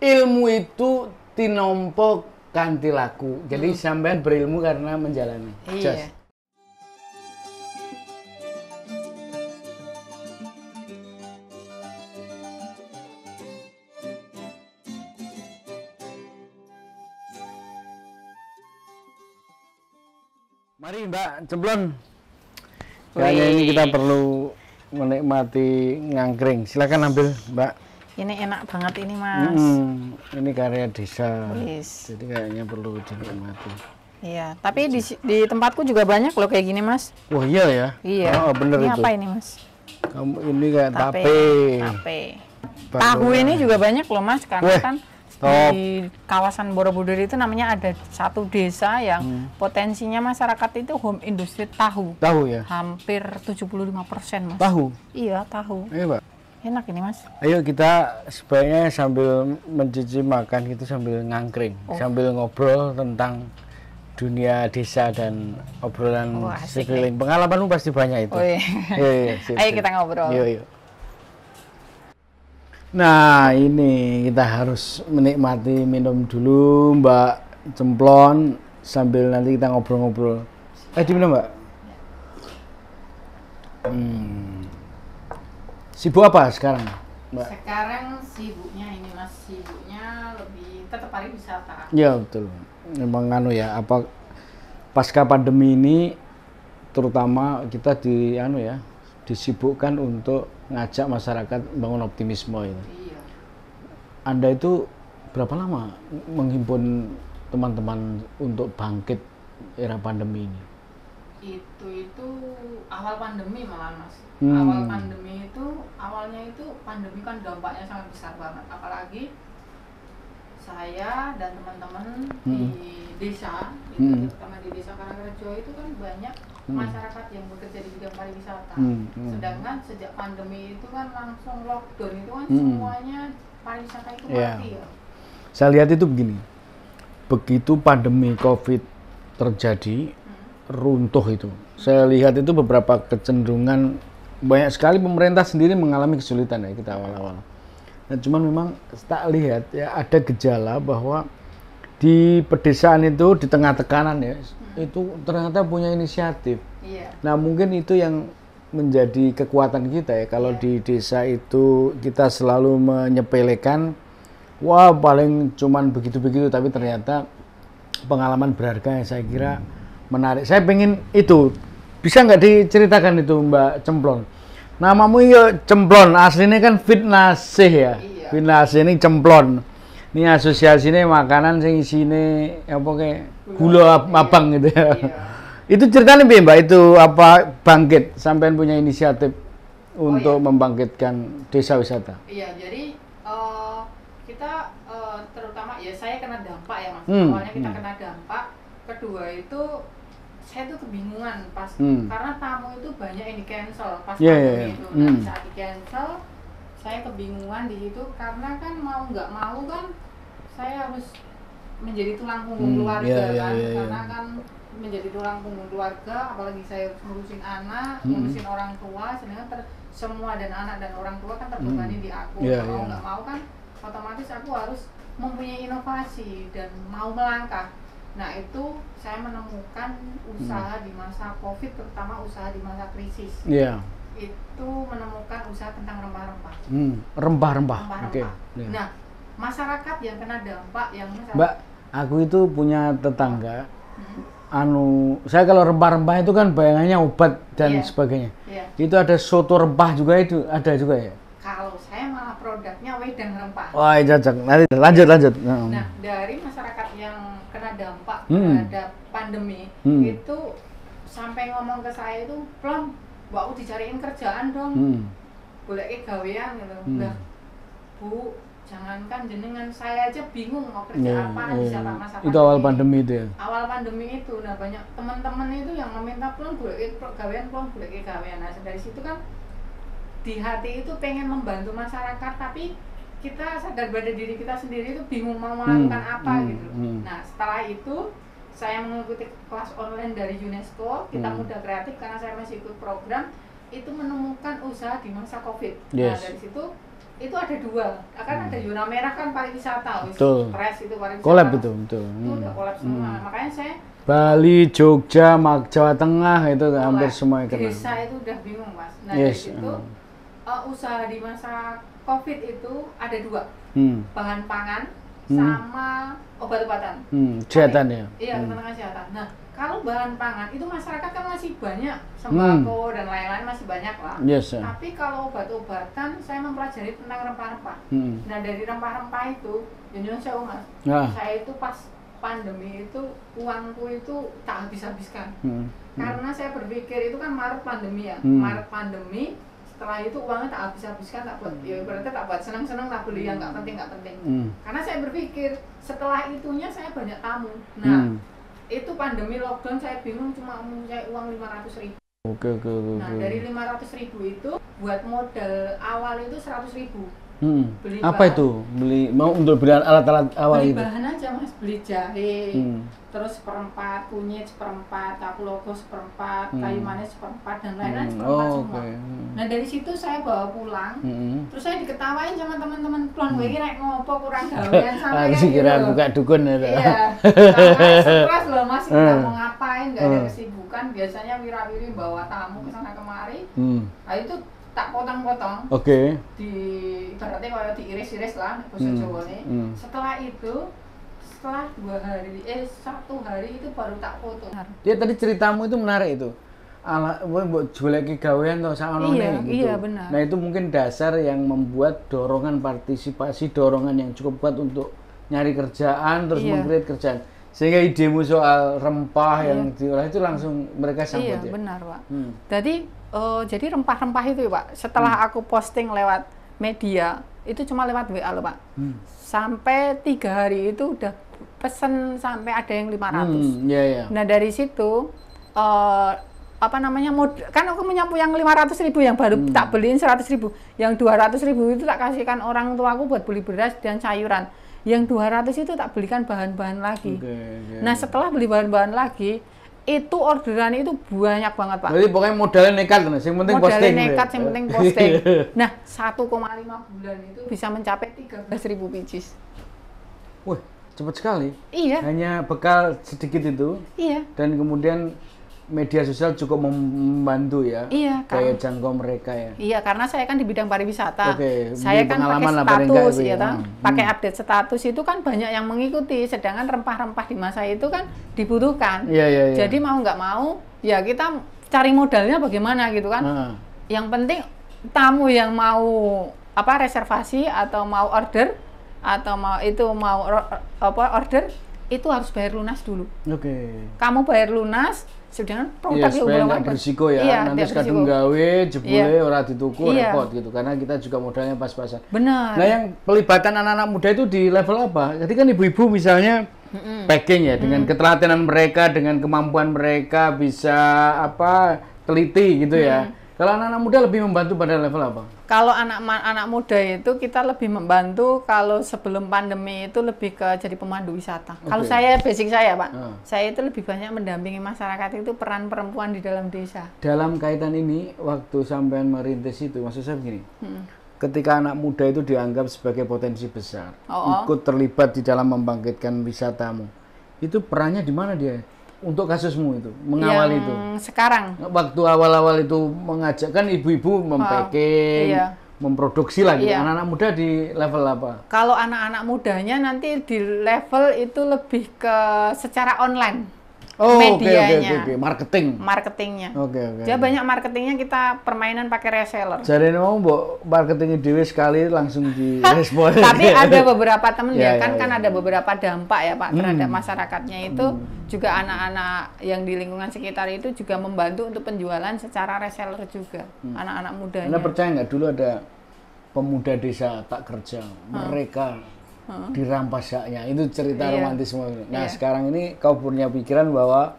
ilmu itu tinompo kanthi laku. Jadi sampean berilmu karena menjalani. Iya. Mari Mbak Cemplon. Kayaknya ini kita perlu menikmati ngangkring. Silakan ambil Mbak. Ini enak banget ini Mas. Ini karya desa. Wis. Jadi kayaknya perlu dinikmati. Iya, tapi di tempatku juga banyak loh kayak gini Mas. Wah iya ya? Iya. Oh bener Ini itu. apa ini Mas? Kamu ini kayak tape. Tape. Tahu ini juga banyak loh Mas, karena Weh, kan top. di kawasan Borobudur itu namanya ada satu desa yang potensinya masyarakat itu home industri tahu. Tahu ya? Hampir 75% Mas. Tahu? Iya, tahu. Iya Mbak. Enak ini Mas. Ayo kita sebaiknya sambil mencicipi makan gitu sambil ngangkring, sambil ngobrol tentang dunia desa dan obrolan sekeliling. Pengalamanmu pasti banyak itu. Oh, iya. Iya, sip, Ayo sip. kita ngobrol. Yuk. Nah ini kita harus menikmati minum dulu Mbak Cemplon sambil nanti kita ngobrol-ngobrol. Diminum Mbak. Sibuk apa sekarang Mbak? Sekarang sibuknya ini Mas, sibuknya lebih tetap pariwisata. Ya betul. Memang ya apa pasca pandemi ini terutama kita disibukkan untuk ngajak masyarakat bangun optimisme itu. Iya. Anda itu berapa lama menghimpun teman-teman untuk bangkit era pandemi ini? Itu awal pandemi malah Mas. Awal pandemi itu awalnya itu pandemi kan dampaknya sangat besar banget, apalagi saya dan teman-teman di desa, terutama di desa Karangrejo itu kan banyak masyarakat yang bekerja di bidang pariwisata. Sedangkan sejak pandemi itu kan langsung lockdown itu kan semuanya pariwisata itu mati ya. Saya lihat itu begini, begitu pandemi COVID terjadi, runtuh itu. Saya lihat itu beberapa kecenderungan, banyak sekali pemerintah sendiri mengalami kesulitan ya kita awal-awal. Nah, cuman memang tak lihat ya ada gejala bahwa di pedesaan itu di tengah tekanan ya itu ternyata punya inisiatif. Iya. Nah mungkin itu yang menjadi kekuatan kita ya kalau di desa itu kita selalu menyepelekan, wah paling cuman begitu-begitu, tapi ternyata pengalaman berharga yang saya kira menarik. Saya pengen itu, bisa nggak diceritakan itu Mbak Cemplon? Namamu ya Cemplon, aslinya kan Fitnasih ya. Iya. Fitnasih ini Cemplon. Ini asosiasinya makanan sing isine apa kayak gula abang gitu ya. Iya. Itu ceritanya piye Mbak? Itu apa bangkit sampean punya inisiatif untuk membangkitkan desa wisata? Iya, jadi kita terutama ya saya kena dampak ya Mas. Awalnya kita kena dampak, kedua itu saya tuh kebingungan pas karena tamu itu banyak yang di cancel pas pandemi itu. Nah, saat di cancel saya kebingungan di situ karena kan mau nggak mau kan saya harus menjadi tulang punggung keluarga karena kan menjadi tulang punggung keluarga, apalagi saya harus ngurusin anak, ngurusin orang tua, sedangkan semua dan anak dan orang tua kan terbebani di aku. Mau nggak mau kan otomatis aku harus mempunyai inovasi dan mau melangkah. Nah itu saya menemukan usaha di masa COVID, terutama usaha di masa krisis. Itu menemukan usaha tentang rempah-rempah. Rempah-rempah. Oke. Nah masyarakat yang kena dampak yang Mbak, aku itu punya tetangga. Saya kalau rempah-rempah itu kan bayangannya obat dan sebagainya. Itu ada soto rempah juga, itu ada juga ya? Kalau saya malah produknya wedang rempah. Wah, cocok. Nanti lanjut. Nah, dari masyarakat yang kena dampak terhadap pandemi itu sampai ngomong ke saya itu, "Plon, Mbak dicariin kerjaan dong. Boleh gawean gitu." Nah, Bu, jangankan jenengan, saya aja bingung mau kerja apa di saat masa pandemi. Itu awal pandemi itu ya? Awal pandemi itu, nah banyak teman-teman itu yang meminta Plon, boleh gawean, Plon, boleh gawean. Nah, dari situ kan di hati itu pengen membantu masyarakat, tapi kita sadar pada diri kita sendiri itu bingung mau melakukan apa gitu. Nah setelah itu saya mengikuti kelas online dari UNESCO, Kita Muda Kreatif, karena saya masih ikut program itu, menemukan usaha di masa COVID. Nah dari situ itu ada dua, akan ada zona merah kan pariwisata, Pres itu pariwisata. Kolab itu, betul. Itu udah kolab semua, makanya saya Bali, Jogja, Jawa Tengah itu hampir semua kena. Desa itu udah bingung Mas. Nah dari situ usaha di masa COVID itu ada dua, bahan pangan sama obat-obatan. Kesehatan ya? Iya, tentang kesehatan. Nah kalau bahan pangan itu masyarakat kan masih banyak, sembako dan lain-lain masih banyak lah. Tapi kalau obat-obatan saya mempelajari tentang rempah-rempah. Nah dari rempah-rempah itu, Indonesia Mas, saya itu pas pandemi itu uangku itu tak habis-habiskan. Karena saya berpikir itu kan Maret pandemi ya, Maret pandemi. Setelah itu uangnya tak habis-habiskan, tak buat, ya berarti tak buat senang-senang, tak beli yang nggak penting. Karena saya berpikir setelah itunya saya banyak tamu. Nah itu pandemi lockdown saya bingung cuma mempunyai uang 500.000. Nah dari 500.000 itu buat modal awal itu 100.000. Beli apa bahan, itu? Mau untuk beli alat-alat awal beli itu? Beli bahan aja Mas, beli jahe, terus seperempat, kunyit seperempat, kapulaga seperempat, kayu manis seperempat, dan lain-lain seperempat semua. Nah dari situ saya bawa pulang, terus saya diketawain sama teman-teman pulang, gue kira ngopo kurang gawean sama kayak gitu. Kira buka dukun ya? Iya, sama stres loh Mas, kita mau ngapain, gak ada kesibukan, biasanya wira-wiri bawa tamu ke sana kemari, nah itu tak potong-potong, di ibaratnya kalau diiris-iris lah bahasa Jawane. Setelah itu, setelah 1 hari itu baru tak foto. Dia tadi ceritamu itu menarik itu. Buat jual lagi gawean atau saonone gitu. Iya benar. Nah itu mungkin dasar yang membuat dorongan partisipasi, dorongan yang cukup kuat untuk nyari kerjaan terus meng-create kerjaan. Sehingga idemu soal rempah yang diolah itu langsung mereka sambut ya. Iya benar Pak. Jadi rempah-rempah itu Pak, setelah aku posting lewat media, itu cuma lewat WA loh Pak. Sampai 3 hari itu udah pesen sampai ada yang 500. Nah dari situ, kan aku menyapu yang 500.000 yang baru tak beliin 100.000. Yang 200.000 itu tak kasihkan orang tuaku buat beli beras dan sayuran. Yang 200 itu tak belikan bahan-bahan lagi. Nah setelah beli bahan-bahan lagi, itu orderan itu banyak banget Pak. Jadi pokoknya modalnya nekat, yang penting posting. Modalnya nekat, yang penting posting. Nah 1,5 bulan itu bisa mencapai 13.000 pieces. Wah cepat sekali. Iya. Hanya bekal sedikit itu. Iya. Dan kemudian media sosial cukup membantu ya. Iya. Kayak jangkau mereka ya. Iya karena saya kan di bidang pariwisata. Saya kan pakai status ya, pakai update status itu kan banyak yang mengikuti. Sedangkan rempah-rempah di masa itu kan dibutuhkan. Iya. Jadi mau nggak mau ya kita cari modalnya bagaimana gitu kan. Yang penting tamu yang mau reservasi atau mau order atau mau order itu harus bayar lunas dulu. Kamu bayar lunas. Sedangkan produk supaya nggak berisiko ya, nanti kadung gawe, jebule ora dituku repot gitu, karena kita juga modalnya pas-pasan. Benar. Nah yang pelibatan anak-anak muda itu di level apa? Jadi kan ibu-ibu misalnya packing ya, dengan keteladanan mereka, dengan kemampuan mereka bisa teliti gitu ya. Kalau anak-anak muda lebih membantu pada level apa? Kalau anak muda itu kita lebih membantu kalau sebelum pandemi itu lebih ke jadi pemandu wisata. Kalau saya basic saya Pak, saya itu lebih banyak mendampingi masyarakat itu peran perempuan di dalam desa. Dalam kaitan ini, waktu sampean merintis itu, maksud saya begini, ketika anak muda itu dianggap sebagai potensi besar, ikut terlibat di dalam membangkitkan wisatamu, itu perannya di mana dia? Untuk kasusmu itu, mengawal itu. Sekarang. Waktu awal-awal itu mengajak kan ibu-ibu mempacking, memproduksi lagi. Anak-anak muda di level apa? Kalau anak-anak mudanya nanti di level itu lebih ke secara online. Medianya. Marketingnya. Jadi banyak marketingnya kita permainan pakai reseller. Jadi mau marketingnya dewe sekali langsung direspon. Tapi ada beberapa temen kan ada beberapa dampak ya Pak terhadap masyarakatnya itu juga anak-anak yang di lingkungan sekitar itu juga membantu untuk penjualan secara reseller juga anak-anak mudanya. Anda percaya nggak dulu ada pemuda desa tak kerja mereka dirampas haknya, itu cerita romantisme. Nah sekarang ini kau punya pikiran bahwa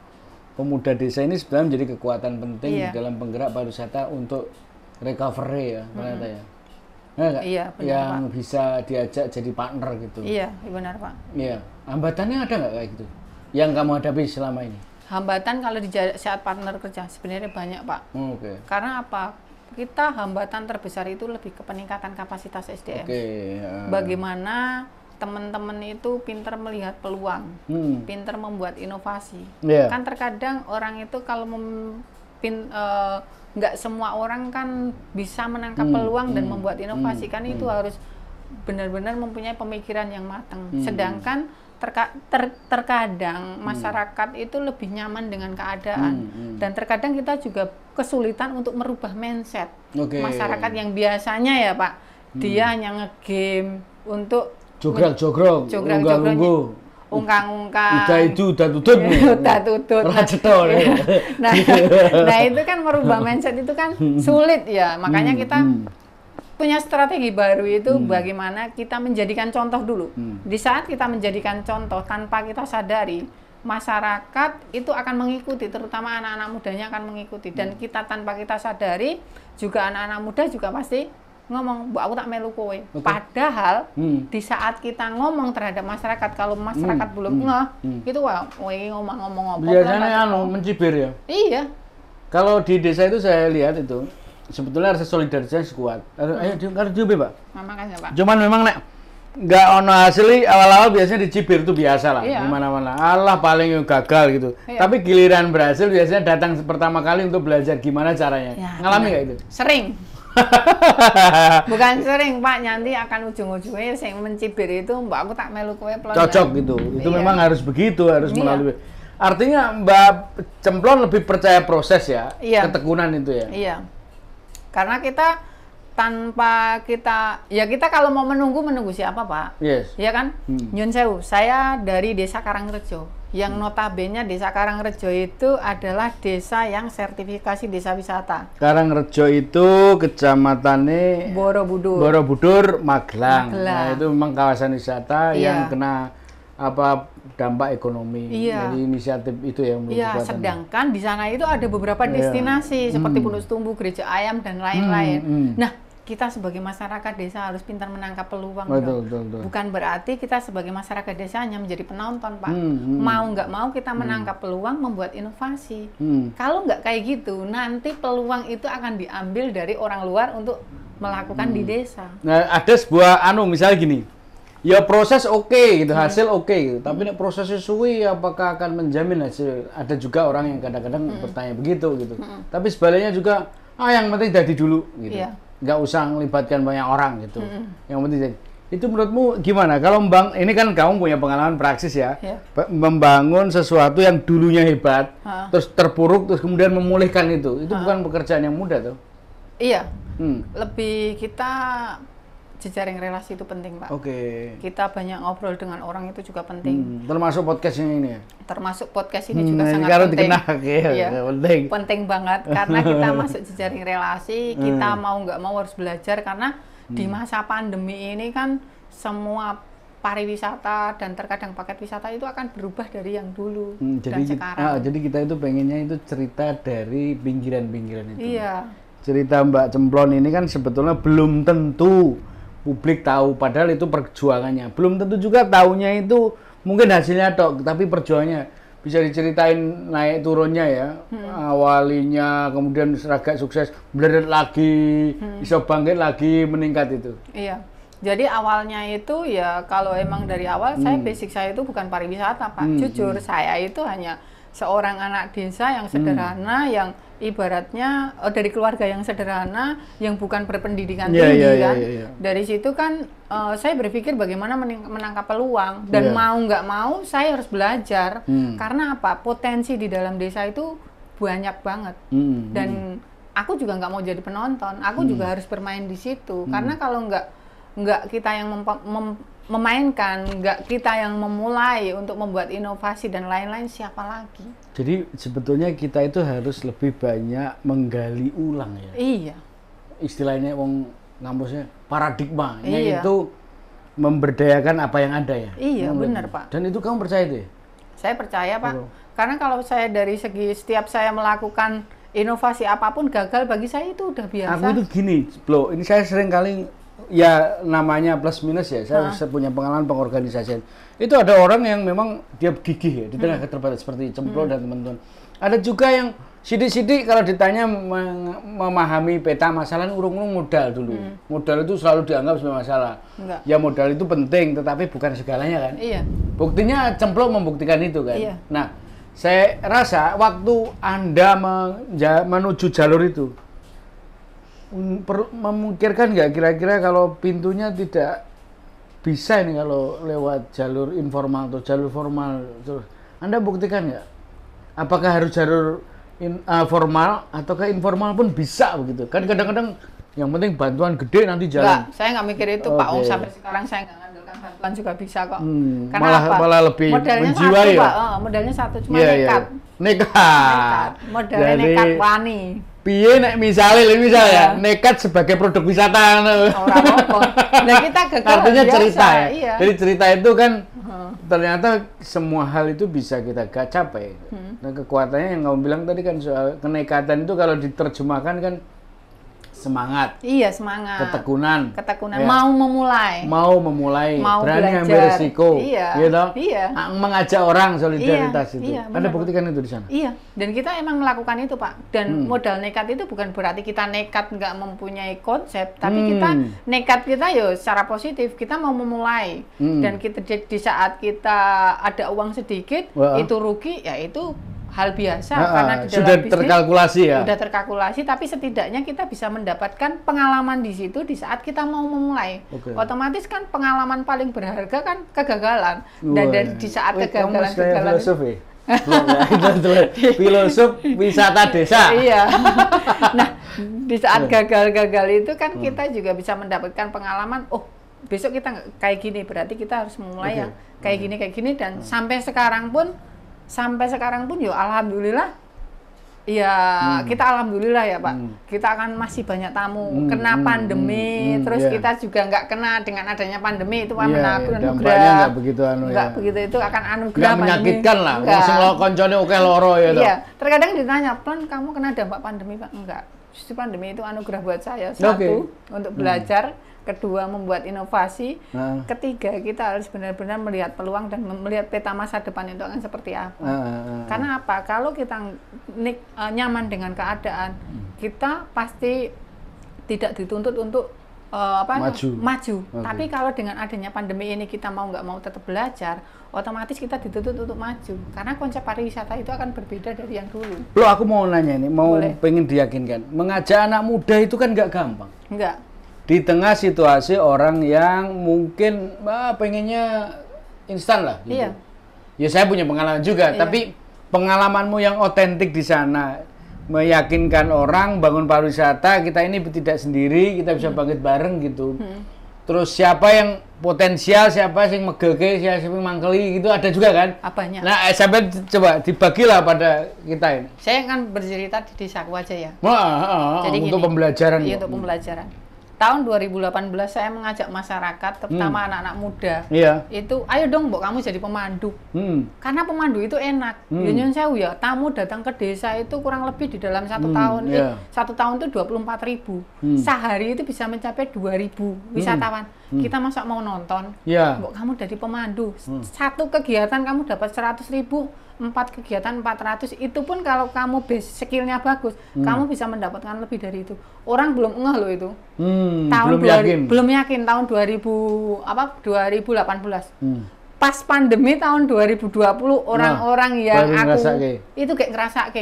pemuda desa ini sebenarnya menjadi kekuatan penting di dalam penggerak pariwisata untuk recovery ya ternyata ya. Nah, benar, yang Pak. bisa diajak jadi partner gitu. Iya benar Pak. Iya, hambatannya ada nggak kayak gitu yang kamu hadapi selama ini? Hambatan kalau di saat partner kerja sebenarnya banyak Pak. Karena apa? kita hambatan terbesar itu lebih ke peningkatan kapasitas SDM. Bagaimana teman-teman itu pintar melihat peluang, pintar membuat inovasi. Kan terkadang orang itu kalau nggak semua orang kan bisa menangkap peluang dan membuat inovasi, kan itu harus benar-benar mempunyai pemikiran yang matang. Sedangkan terkadang masyarakat itu lebih nyaman dengan keadaan, dan terkadang kita juga kesulitan untuk merubah mindset masyarakat yang biasanya ya Pak, dia hanya ngegame untuk jogrok, ungkang-ungkang, udah tutut nah itu kan merubah mindset itu kan sulit ya, makanya kita punya strategi baru itu bagaimana kita menjadikan contoh dulu. Di saat kita menjadikan contoh tanpa kita sadari, masyarakat itu akan mengikuti, terutama anak-anak mudanya akan mengikuti. Dan kita tanpa kita sadari, juga anak-anak muda juga pasti ngomong, "Bu, aku tak melu kowe." Padahal di saat kita ngomong terhadap masyarakat, kalau masyarakat belum ngeh, itu wah, ngomong-ngomong apa? Biasanya mencibir ya? Iya. Kalau di desa itu saya lihat itu, sebetulnya rasa solidaritas kuat. Ayo diubi Pak. Makanya Pak. Cuman memang nggak ono hasil, awal-awal biasanya dicibir itu biasa lah, di mana-mana. Allah paling gagal gitu. Tapi giliran berhasil biasanya datang pertama kali untuk belajar gimana caranya. Ngalami nggak itu? Sering. Bukan sering Pak, nanti akan ujung-ujungnya yang mencibir itu, "Mbak, aku tak melu kowe pelon." Cocok gitu. Itu memang harus begitu, harus melalui. Artinya Mbak Cemplon lebih percaya proses ya, ketekunan itu ya. Iya. Karena kita tanpa kita kalau mau menunggu siapa Pak? Ya kan? Nyun sewu, saya dari Desa Karangrejo. Yang notabene Desa Karangrejo itu adalah desa yang sertifikasi desa wisata. Karangrejo itu kecamatannya Borobudur, Magelang. Nah, itu memang kawasan wisata yang kena dampak ekonomi. Jadi inisiatif itu yang sedangkan di sana itu ada beberapa destinasi seperti Pondok Setumbu, Gereja Ayam dan lain-lain. Nah, kita sebagai masyarakat desa harus pintar menangkap peluang. Betul. Bukan berarti kita sebagai masyarakat desa hanya menjadi penonton Pak. Mau nggak mau kita menangkap peluang, membuat inovasi. Kalau nggak kayak gitu, nanti peluang itu akan diambil dari orang luar untuk melakukan di desa. Nah, ada sebuah misalnya gini, ya proses gitu, hasil gitu. Tapi nek prosesnya suwi, apakah akan menjamin hasil? Ada juga orang yang kadang-kadang bertanya begitu gitu. Tapi sebaliknya juga, yang penting jadi dulu gitu. Nggak usah melibatkan banyak orang gitu. Yang penting jadi. Itu menurutmu gimana? Kalau ini kan kamu punya pengalaman praksis ya, membangun sesuatu yang dulunya hebat, terus terpuruk, terus kemudian memulihkan itu bukan pekerjaan yang mudah tuh. Iya. Lebih kita jejaring relasi itu penting Pak. Kita banyak ngobrol dengan orang itu juga penting. Termasuk podcast ini ya? Termasuk podcast ini juga sangat penting. Penting banget karena kita masuk jejaring relasi, kita mau nggak mau harus belajar karena di masa pandemi ini kan semua pariwisata dan terkadang paket wisata itu akan berubah dari yang dulu dan sekarang. Jadi kita itu pengennya itu cerita dari pinggiran-pinggiran itu. Cerita Mbak Cemplon ini kan sebetulnya belum tentu publik tahu, padahal itu perjuangannya. Belum tentu juga tahunya itu mungkin hasilnya tapi perjuangannya bisa diceritain naik turunnya ya. Awalnya kemudian seragam sukses, beledet lagi, bisa bangkit lagi, meningkat itu. Iya. Jadi awalnya itu ya kalau emang dari awal basic saya itu bukan pariwisata Pak. Jujur saya itu hanya seorang anak desa yang sederhana, yang ibaratnya dari keluarga yang sederhana, yang bukan berpendidikan tinggi kan. Dari situ kan saya berpikir bagaimana menangkap peluang dan mau nggak mau saya harus belajar karena apa? Potensi di dalam desa itu banyak banget dan aku juga nggak mau jadi penonton, aku juga harus bermain di situ karena kalau nggak kita yang memainkan, nggak kita yang memulai untuk membuat inovasi dan lain-lain, siapa lagi? Jadi sebetulnya kita itu harus lebih banyak menggali ulang ya. Iya. Istilahnya wong ngampusnya paradigma, yaitu memberdayakan apa yang ada ya. Iya benar Pak. Dan itu kamu percaya itu ya? Saya percaya Pak. Karena kalau saya dari segi setiap saya melakukan inovasi apapun gagal bagi saya itu udah biasa. Aku itu gini, Bro, ini saya sering kali ya namanya plus minus ya, saya punya pengalaman pengorganisasian. Itu ada orang yang memang dia gigih ya di tengah keterbatasan seperti Cemplon dan teman-teman. Ada juga yang sidik-sidik kalau ditanya memahami peta masalah urung-urung modal dulu. Modal itu selalu dianggap sebagai masalah. Enggak. Ya modal itu penting, tetapi bukan segalanya kan. Iya. Buktinya cemplung membuktikan itu kan. Iya. Nah, saya rasa waktu Anda menuju jalur itu, memungkinkan nggak kira-kira kalau pintunya tidak bisa ini kalau lewat jalur informal atau jalur formal? Anda buktikan nggak? Apakah harus jalur formal ataukah informal pun bisa begitu? Kan kadang-kadang yang penting bantuan gede nanti jalan. Enggak, saya nggak mikir itu Pak. Sampai sekarang saya nggak ngandalkan bantuan juga bisa kok. Karena malah lebih modalnya menjiwai satu, ya? Pak. Modalnya satu, cuma nekat. Nekat. Modalnya nekat wani. Piye nek misalnya nekat sebagai produk wisata. Orang apa? Nah kita gagal. Artinya biasa, cerita ya. Iya. Jadi cerita itu kan ternyata semua hal itu bisa kita capai. Nah kekuatannya yang kamu bilang tadi kan soal kenekatan itu kalau diterjemahkan kan semangat. Iya, semangat. Ketekunan. Ya. Mau memulai. Mau berani belajar. ambil resiko. Iya. Gitu? Iya. Mengajak orang solidaritas itu. Iya, Anda buktikan itu di sana. Iya. Dan kita emang melakukan itu, Pak. Dan modal nekat itu bukan berarti kita nekat nggak mempunyai konsep, tapi kita nekat kita ya secara positif. Kita mau memulai. Dan kita di saat kita ada uang sedikit, itu rugi, ya itu hal biasa karena di dalam sudah bisnis terkalkulasi ya. Sudah terkalkulasi, tapi setidaknya kita bisa mendapatkan pengalaman di situ di saat kita mau memulai. Otomatis kan pengalaman paling berharga kan kegagalan. Dan dari di saat kegagalan filosof filosof wisata desa. Iya. Nah, di saat gagal-gagal itu kan kita juga bisa mendapatkan pengalaman. Oh, besok kita kayak gini, berarti kita harus memulai yang kayak gini dan sampai sekarang pun ya alhamdulillah ya kita alhamdulillah ya Pak, kita akan masih banyak tamu kena pandemi terus kita juga nggak kena dengan adanya pandemi itu anugerah nggak begitu begitu itu akan anugerah nggak menyakitkan lah langsung lo koncone oke loro ya iya terkadang ditanya Plan kamu kena dampak pandemi Pak enggak, justru pandemi itu anugerah buat saya satu untuk belajar, kedua membuat inovasi, ketiga kita harus benar-benar melihat peluang dan melihat peta masa depan itu akan seperti apa. Karena apa? Kalau kita nyaman dengan keadaan, kita pasti tidak dituntut untuk maju. Tapi kalau dengan adanya pandemi ini kita mau nggak mau tetap belajar, otomatis kita dituntut untuk maju. Karena konsep pariwisata itu akan berbeda dari yang dulu. Loh, aku mau nanya ini, pengen diyakinkan, mengajak anak muda itu kan nggak gampang. Enggak. Di tengah situasi orang yang mungkin pengennya instan lah gitu. Iya. Ya saya punya pengalaman juga, tapi pengalamanmu yang otentik di sana meyakinkan orang bangun pariwisata, kita ini tidak sendiri, kita bisa bangkit bareng gitu. Terus siapa yang potensial, siapa yang megege, siapa yang mangkeli gitu ada juga kan? Apanya? Nah, sampai coba dibagilah pada kita ini. Saya kan bercerita di desaku aja ya. Jadi untuk gini, pembelajaran. Iya, untuk pembelajaran. Tahun 2018 saya mengajak masyarakat, terutama anak-anak muda, itu ayo dong Mbok kamu jadi pemandu, karena pemandu itu enak. Nyun sewu ya, tamu datang ke desa itu kurang lebih di dalam satu tahun, satu tahun itu 24.000, sehari itu bisa mencapai 2.000 wisatawan. Kita masa mau nonton, Mbok kamu jadi pemandu, satu kegiatan kamu dapat 100.000, 4 kegiatan 400, itu pun kalau kamu skillnya bagus, kamu bisa mendapatkan lebih dari itu. Orang belum ngeh loh itu. Belum yakin tahun 2018. Pas pandemi tahun 2020 orang-orang yang itu kayak ngerasa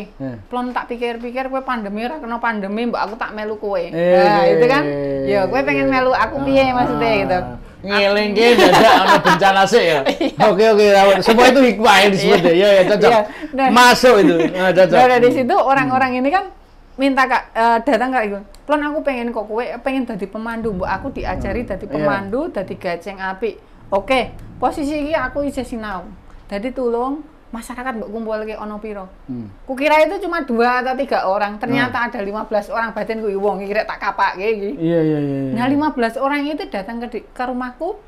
Plon tak pikir-pikir kowe pandemi ora kena pandemi mbak aku tak melu kowe. Nah, itu kan. Ya kowe pengen melu aku piye maksudnya gitu. Ngelingke dadak ana bencana sih ya. Oke, semua itu hikmah yang disebut ya. Ya cocok. Masuk itu. Cocok. Dari situ orang-orang ini kan minta datang kayak gitu. Plon aku pengen kok kowe pengen dadi pemandu, mbok aku diajari dadi pemandu, dadi gaceng apik. Oke, posisi iki aku isih sinau. Dadi tulung masyarakat mbok kumpulke ono piro. Kukira itu cuma 2 atau 3 orang, ternyata ada 15 orang, batinku wong kira tak kapake iki. Iya. Nah, 15 orang itu datang ke rumahku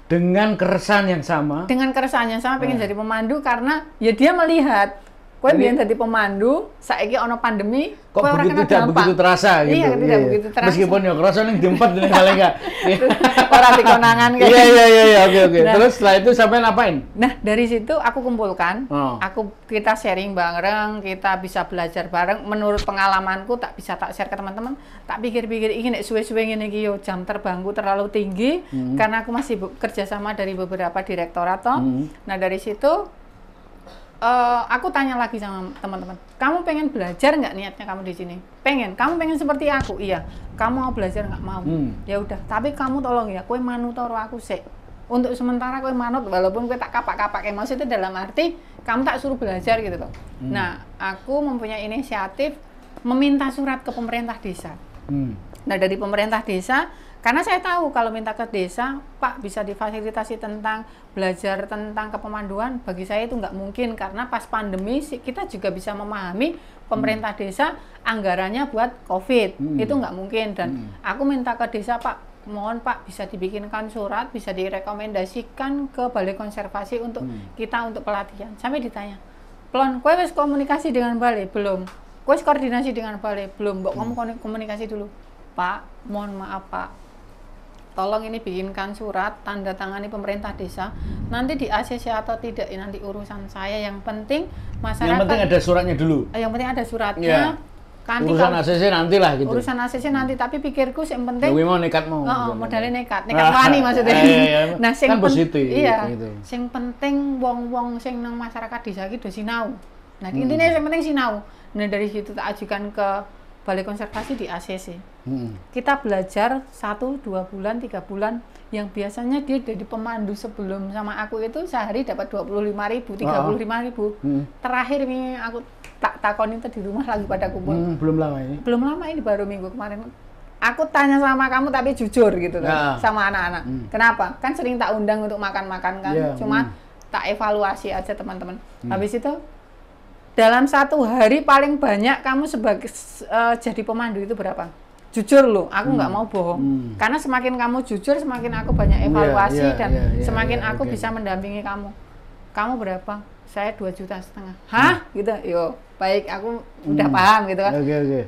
dengan keresahan yang sama. Dengan keresahan yang sama pengen jadi pemandu karena ya dia melihat Kowe biyen dadi pemandu, saiki ana pandemi, kok begitu tidak begitu terasa gitu. Iya, tidak begitu terasa. Meskipun ya kerasa ning diempet ning kali enggak. Ora dikonangan kayak. Iya, oke. Nah, terus setelah itu sampai ngapain? Nah, dari situ aku kumpulkan, kita sharing bareng, kita bisa belajar bareng. Menurut pengalamanku tak bisa tak share ke teman-teman. Tak pikir-pikir iki nek suwe-suwe ngene iki yo jam terbangku terlalu tinggi karena aku masih kerja sama dari beberapa direktorat toh. Nah, dari situ aku tanya lagi sama teman-teman, kamu pengen belajar nggak niatnya kamu di sini? Pengen. Kamu pengen seperti aku? Iya. Kamu mau belajar nggak mau? Ya udah. Tapi kamu tolong ya, kowe manut karo aku sik. Untuk sementara kowe manut, walaupun kowe tak kapak-kapak, maksudnya dalam arti kamu tak suruh belajar gitu loh. Nah, aku mempunyai inisiatif meminta surat ke pemerintah desa. Nah, dari pemerintah desa, karena saya tahu kalau minta ke desa, Pak bisa difasilitasi tentang belajar tentang kepemanduan, bagi saya itu nggak mungkin karena pas pandemi kita juga bisa memahami pemerintah desa anggarannya buat COVID, itu nggak mungkin. Dan aku minta ke desa, Pak, mohon Pak bisa dibikinkan surat, bisa direkomendasikan ke Balai Konservasi untuk kita untuk pelatihan. Sampai ditanya, Plon, kowe wis komunikasi dengan balai? Belum. Kowe wis koordinasi dengan balai? Belum. Mbok kamu komunikasi dulu. Pak, mohon maaf Pak, tolong ini bikinkan surat, tanda tangani pemerintah desa, nanti di ACC atau tidak, nanti urusan saya, yang penting masyarakat. Yang penting ada suratnya dulu. Yang penting ada suratnya. Yeah. Urusan ACC nantilah gitu. Urusan ACC nanti, tapi pikirku yang penting. Dewi mau nekat mau. Modalnya nekat wani maksudnya. Nah, kan positif. Iya. Gitu. Sing penting wong-wong sing nang masyarakat desa iki do sinau. Nah, intinya yang penting sinau. Nah, dari situ tak ajukan ke Balai Konservasi di ACC. Kita belajar 1, 2 bulan, 3 bulan. Yang biasanya dia jadi pemandu sebelum sama aku itu sehari dapat 25.000, 35.000. Terakhir ini aku tak takon itu di rumah lagi pada kumpul. Belum lama ini? Belum lama ini, baru minggu kemarin. Aku tanya sama kamu tapi jujur gitu kan, sama anak-anak. Kenapa? Kan sering tak undang untuk makan-makan kan. Cuma tak evaluasi aja teman-teman. Habis itu dalam 1 hari paling banyak kamu sebagai jadi pemandu itu berapa? Jujur loh, aku nggak mau bohong. Karena semakin kamu jujur, semakin aku banyak evaluasi dan semakin aku bisa mendampingi kamu. Kamu berapa? Saya 2,5 juta. Hah? Gitu. Yo, baik, aku udah paham gitu kan.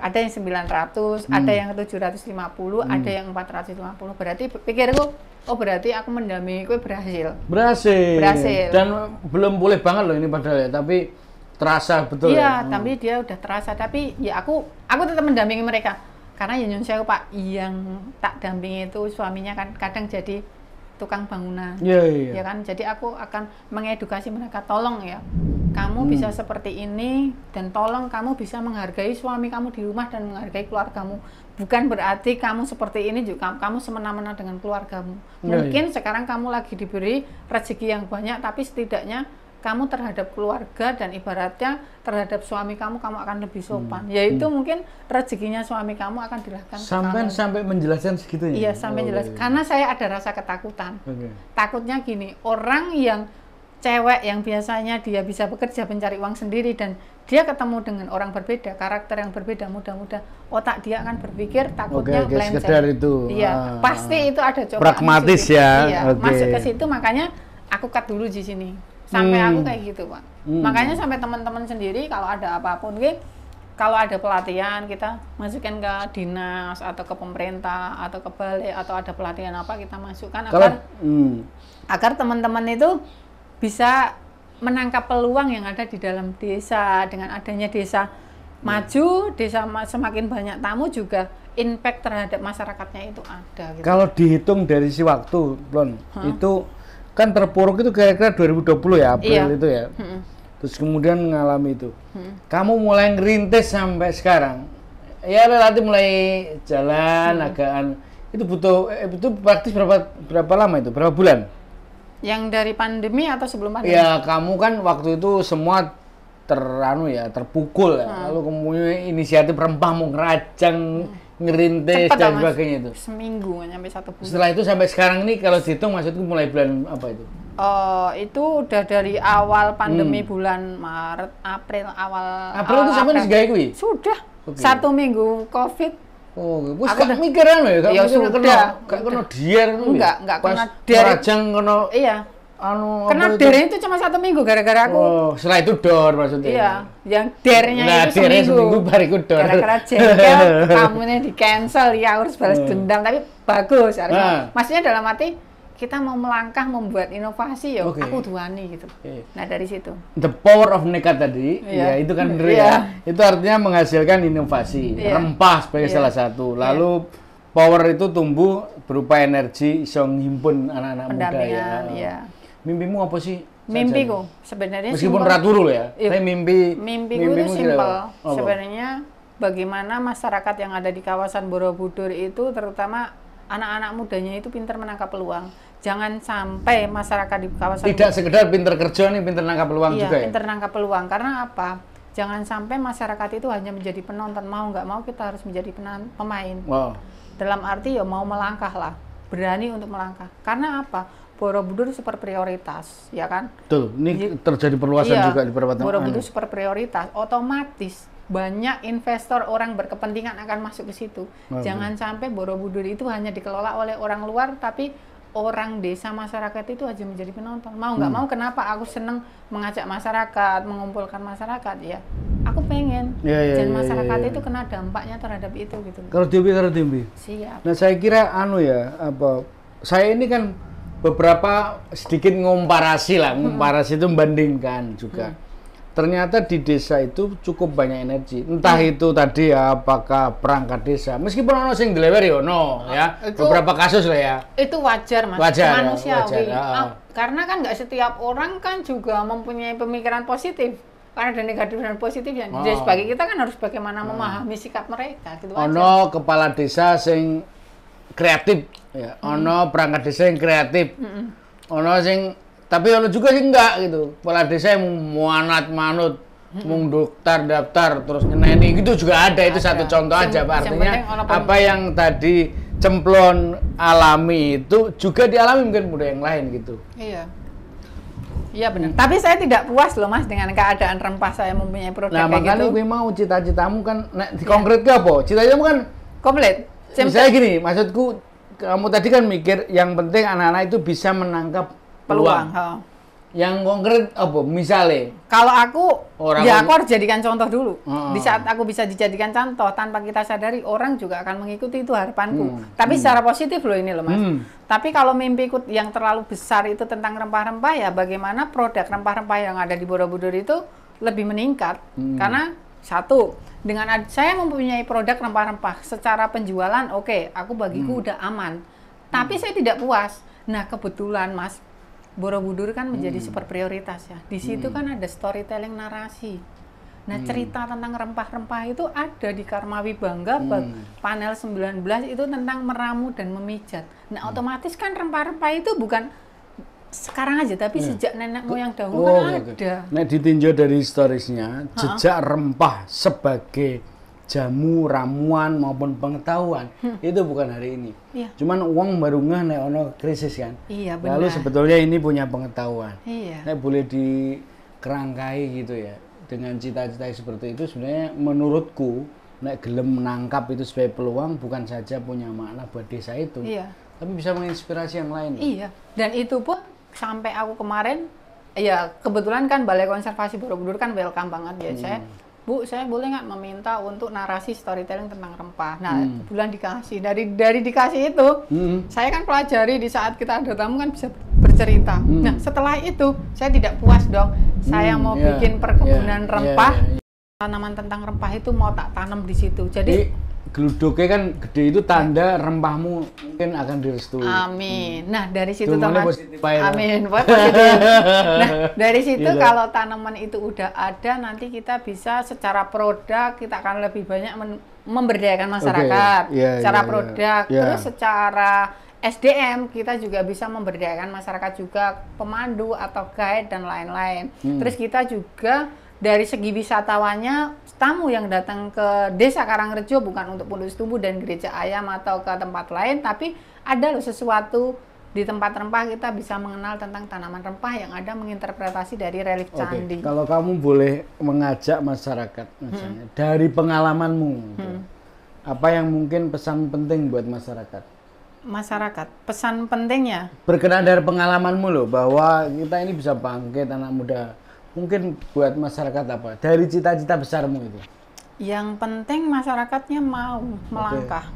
Ada yang 900, ada yang 750, ada yang 450. Berarti pikirku, oh berarti aku mendampingi kowe berhasil. Berhasil. Dan belum boleh banget loh ini padahal ya, tapi terasa betul. Iya, tapi dia udah terasa. Tapi ya aku tetap mendampingi mereka. Karena ya nyun sewu Pak, yang tak dampingi itu suaminya kan kadang jadi tukang bangunan. Iya. Ya kan, jadi aku akan mengedukasi mereka, tolong ya, kamu bisa seperti ini dan tolong kamu bisa menghargai suami kamu di rumah dan menghargai keluargamu. Bukan berarti kamu seperti ini juga kamu semena-mena dengan keluargamu. Mungkin sekarang kamu lagi diberi rezeki yang banyak, tapi setidaknya kamu terhadap keluarga dan ibaratnya terhadap suami kamu akan lebih sopan. Yaitu mungkin rezekinya suami kamu akan dilakukan. Sampai menjelaskan segitunya? Iya, sampai jelas. Karena saya ada rasa ketakutan. Takutnya gini, orang yang cewek yang biasanya dia bisa bekerja mencari uang sendiri dan dia ketemu dengan orang berbeda, karakter yang berbeda, muda-muda, otak dia akan berpikir takutnya melenceng. Sekedar itu. Iya, pasti itu ada coba. Pragmatis ya. Iya, masuk ke situ, makanya aku cut dulu di sini. Sampai aku kayak gitu Pak. Makanya sampai teman-teman sendiri kalau ada apapun, kalau ada pelatihan kita masukin ke dinas atau ke pemerintah atau ke balai atau ada pelatihan apa kita masukkan agar teman-teman itu bisa menangkap peluang yang ada di dalam desa. Dengan adanya desa maju, desa semakin banyak tamu juga impact terhadap masyarakatnya itu ada. Gitu. Kalau dihitung dari si waktu, Plon, itu kan terpuruk itu kira-kira 2020 ya, April itu ya. Terus kemudian mengalami itu. Kamu mulai ngerintis sampai sekarang. Ya relatif mulai jalan agaan. Itu butuh itu praktis berapa lama itu? Berapa bulan? Yang dari pandemi atau sebelum pandemi? Ya, kamu kan waktu itu semua terpukul ya. Lalu kemudian inisiatif rempah mau ngerajang, ngerintis dan sebagainya itu. Seminggu sampai 1 bulan. Setelah itu sampai sekarang ini kalau dihitung maksudku mulai bulan apa itu? Itu udah dari awal pandemi bulan Maret, April, April itu sampai segaya kuwi? Sudah. 1 minggu Covid. Wis gak mikiran lho ya, ya sudah. Gak kena dier ngono ya. Enggak kena dier. Rajang kena. Iya. Karena dernya itu cuma 1 minggu gara-gara aku. Oh, setelah itu dor maksudnya. Iya, yang dernya nah, itu seminggu baru dor. Gara-gara jengkel, tamunya di cancel, ya harus balas dendam, tapi bagus. Maksudnya dalam arti kita mau melangkah membuat inovasi ya, aku duani gitu. Nah dari situ. The power of nekat tadi, ya itu kan bener ya. Itu artinya menghasilkan inovasi, rempah sebagai salah satu. Lalu power itu tumbuh berupa energi, iso ngimpun anak-anak muda ya. Mimpimu apa sih? Mimpiku sebenarnya meskipun raturu ya. Tapi mimpiku itu simpel. Sebenarnya bagaimana masyarakat yang ada di kawasan Borobudur itu terutama anak-anak mudanya itu pintar menangkap peluang. Jangan sampai masyarakat di kawasan tidak sekedar pintar kerja nih, pintar nangkap peluang juga ya. Pintar nangkap peluang. Karena apa? Jangan sampai masyarakat itu hanya menjadi penonton, mau nggak mau kita harus menjadi pemain. Dalam arti ya mau melangkah lah, berani untuk melangkah. Karena apa? Borobudur super prioritas, ya kan? Betul. Ini terjadi perluasan juga di beberapa tempat. Borobudur super prioritas, otomatis banyak investor orang berkepentingan akan masuk ke situ. Jangan sampai Borobudur itu hanya dikelola oleh orang luar, tapi orang desa masyarakat itu aja menjadi penonton. Mau nggak mau, kenapa aku seneng mengajak masyarakat, mengumpulkan masyarakat ya. Aku pengen dan masyarakat itu kena dampaknya terhadap itu gitu. Kalau Dimbi. Siap. Nah saya kira saya ini kan beberapa sedikit ngomparasi itu membandingkan juga. Ternyata di desa itu cukup banyak energi. Entah itu tadi ya, apakah perangkat desa. Meskipun ono sing dilewer ya, beberapa kasus lah ya. Itu wajar Mas, manusiawi. Karena kan nggak setiap orang kan juga mempunyai pemikiran positif. Karena ada negatif dan positif ya. Jadi sebagai kita kan harus bagaimana memahami sikap mereka gitu aja. Ono kepala desa sing kreatif ya, ono perangkat desa yang kreatif. Ono sing tapi ono juga sih enggak gitu. Kepala desa yang manut, daftar terus nyeneni gitu juga ada. Itu satu contoh aja, Pak. Artinya apa yang tadi Cemplon alami itu juga dialami mungkin muda yang lain gitu. Iya benar. Tapi saya tidak puas loh Mas dengan keadaan rempah saya mempunyai produk kayak gitu. Nah makanya gue mau cita-citamu kan konkret ke apa? Cita-citamu kan komplit. Misalnya gini, maksudku kamu tadi kan mikir yang penting anak-anak itu bisa menangkap peluang. Yang konkret apa? Misalnya kalau aku aku harus jadikan contoh dulu. Di saat aku bisa dijadikan contoh tanpa kita sadari, orang juga akan mengikuti, itu harapanku. Tapi secara positif loh ini loh Mas. Tapi kalau mimpiku yang terlalu besar itu tentang rempah-rempah ya, bagaimana produk rempah-rempah yang ada di Borobudur itu lebih meningkat. Karena satu, dengan saya mempunyai produk rempah-rempah secara penjualan aku bagiku udah aman. Tapi saya tidak puas. Nah kebetulan Mas, Borobudur kan menjadi super prioritas ya. Di situ kan ada storytelling narasi. Nah, cerita tentang rempah-rempah itu ada di Karmawi Bangga panel 19 itu tentang meramu dan memijat. Nah, otomatis kan rempah-rempah itu bukan sekarang aja, tapi sejak nenek moyang dahulu kan ada. Nah, ditinjau dari historisnya, jejak rempah sebagai jamu, ramuan maupun pengetahuan itu bukan hari ini. Cuman uang baru nek ono krisis kan. Benar. Lalu sebetulnya ini punya pengetahuan. Nek boleh dikerangkai gitu ya. Dengan cita-cita seperti itu sebenarnya menurutku nek gelem menangkap itu sebagai peluang bukan saja punya makna buat desa itu. Tapi bisa menginspirasi yang lain. Dan itu pun sampai aku kemarin kebetulan kan Balai Konservasi Borobudur kan welcome banget ya. Bu, saya boleh nggak meminta untuk narasi storytelling tentang rempah? Nah, kebetulan dikasih. Dari dikasih itu, saya kan pelajari di saat kita ada tamu kan bisa bercerita. Nah, setelah itu, saya tidak puas dong. Saya mau bikin perkebunan rempah. Tanaman tentang rempah itu mau tak tanam di situ. Jadi geluduknya kan gede, itu tanda rempahmu mungkin akan direstui. Amin. Nah dari situ Mas. Amin. Positif. Nah dari situ kalau tanaman itu udah ada, nanti kita bisa secara produk kita akan lebih banyak memberdayakan masyarakat. Secara produk, terus secara SDM kita juga bisa memberdayakan masyarakat juga, pemandu atau guide dan lain-lain. Terus kita juga dari segi wisatawannya, tamu yang datang ke Desa Karangrejo bukan untuk Pondok Setumbu dan Gereja Ayam atau ke tempat lain, tapi ada loh sesuatu di tempat rempah kita bisa mengenal tentang tanaman rempah yang ada menginterpretasi dari relief candi. Kalau kamu boleh mengajak masyarakat, misalnya dari pengalamanmu, apa yang mungkin pesan penting buat masyarakat? masyarakat. Pesan pentingnya berkenaan dari pengalamanmu loh, bahwa kita ini bisa bangkit anak muda. Mungkin buat masyarakat apa? Dari cita-cita besarmu itu. yang penting masyarakatnya mau melangkah.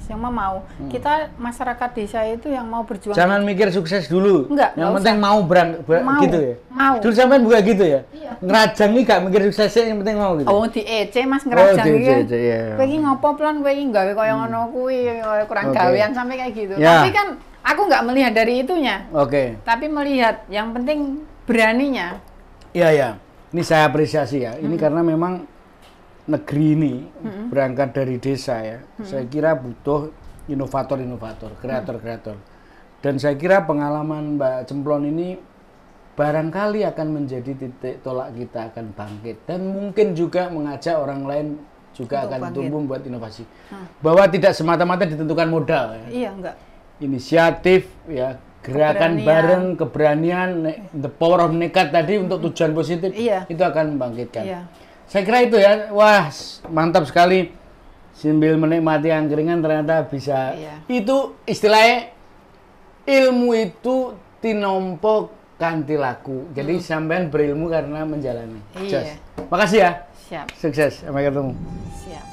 Yang mau. Kita masyarakat desa itu yang mau berjuang. Jangan mikir sukses dulu. Enggak, yang penting mau mau, gitu ya. Mau. Dulu sampean juga gitu ya. Iya. Ngerajang nih gak mikir suksesnya, yang penting mau gitu. Oh, di EC Mas ngerajang iki. Iya. Kowe iki ngopo plon, kowe iki gawe kaya ngono kuwi, kurang gawean sampai kayak gitu. Ya. Tapi kan aku nggak melihat dari itunya. Oke. Tapi melihat yang penting beraninya. Iya ya. Ini saya apresiasi ya. Ini karena memang negeri ini berangkat dari desa ya. Saya kira butuh inovator-inovator, kreator-kreator. Dan saya kira pengalaman Mbak Cemplon ini barangkali akan menjadi titik tolak kita akan bangkit. Dan mungkin juga mengajak orang lain juga Untuk akan bangkit. tumbuh buat inovasi. Bahwa tidak semata-mata ditentukan modal ya. Iya, enggak. Inisiatif ya, gerakan Keberanian. bareng, keberanian, the power of nekat tadi untuk tujuan positif. Iya. Itu akan membangkitkan. Iya. Saya kira itu ya. Wah, mantap sekali. Sambil menikmati angkringan ternyata bisa. Iya. Itu istilahnya ilmu itu tinompo kanthi laku. Jadi sampean berilmu karena menjalani. Iya. Just. Makasih ya. Siap. Sukses. Sampai ketemu. Siap.